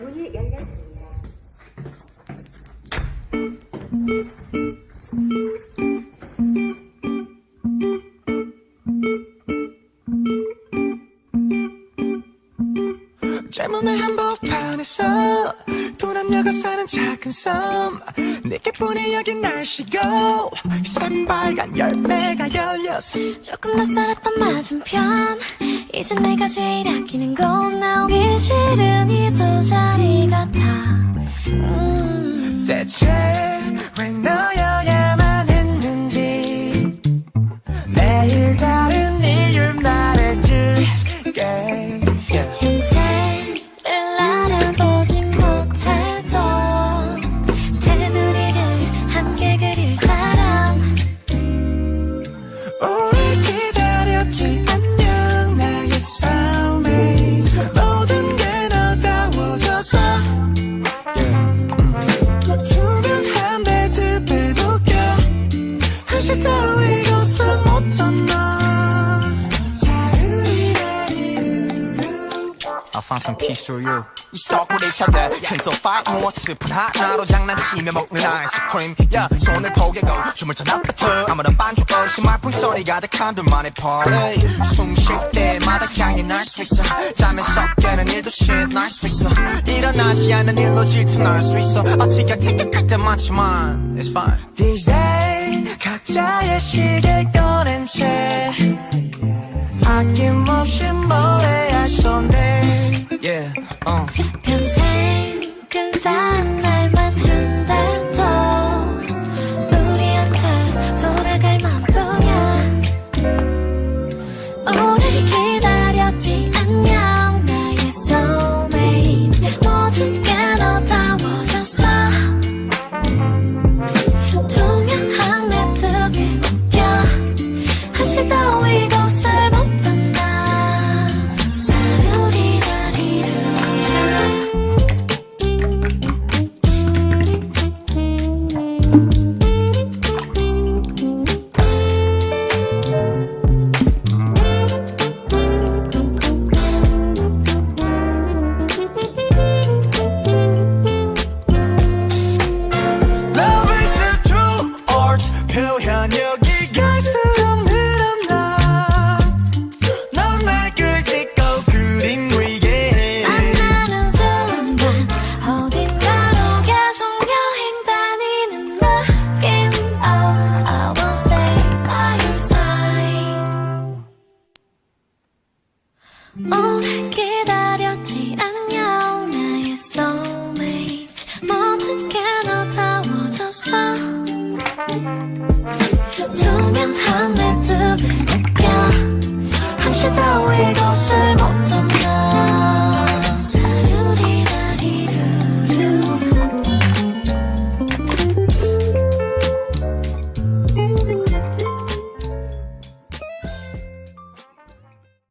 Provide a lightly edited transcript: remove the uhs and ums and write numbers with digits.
문이 열렸습니다. 젊음의 한복판에서 도남녀가 사는 작은 섬 내게뿐이 여긴 날씨고 새빨간 열매가 열렸어. 조금 낯설었던 맞은편 이젠 내가 제일 아끼는 곳 나오기 싫은 이 부자리 같아. 대체 왜 너여야만 했는지 내일 다른 이유를 말해줄게. 현재를 알아보지 못해도 테두리를 함께 그릴 사람. 오래 기다렸지 안녕 나의 soulmate. 모든 게 너다워져서 투명한 베드에 묶여 한시 따위 이곳을 못 던져. I found some peace through you. 이 스토커리 차려 캔서 파이트 모아 스푼 하나로 장난치며 먹는 아이스크림. 야 손을 포개고 춤을 춰 나부터 아무런 반주 없이 말풍 소리 가득한 둘만의 party. 숨 쉴 때마다 향이 날 수 있어. 잠에서 깨는 일도 shit 날 수 있어. 일어나지 않는 일로 질투날 수 있어. 어떻게 택택할 때 많지만 it's fine. These days 각자의 시계 꺼낸 채 아낌없이 노래할 손에 평생 근사한 날만 준대도 우리한테 돌아갈 맘뿐이야. 오래 기다렸지 안녕 나의 soulmate. 모든 게 너다워졌어. 투명한 매듭에 묶여 한시 따위 이곳을 못 떠나. 표현력이 갈수록 늘어나. 넌 날 끌찍고 그림 그리게 만나는 순간 어딘가로 계속 여행 다니는 느낌. Oh, I will stay by your side. 오늘 기다렸지 안녕 나의 soulmate. 모든 게 너다워졌어. 투명한 매듭에 묶여 한시 따위 이곳을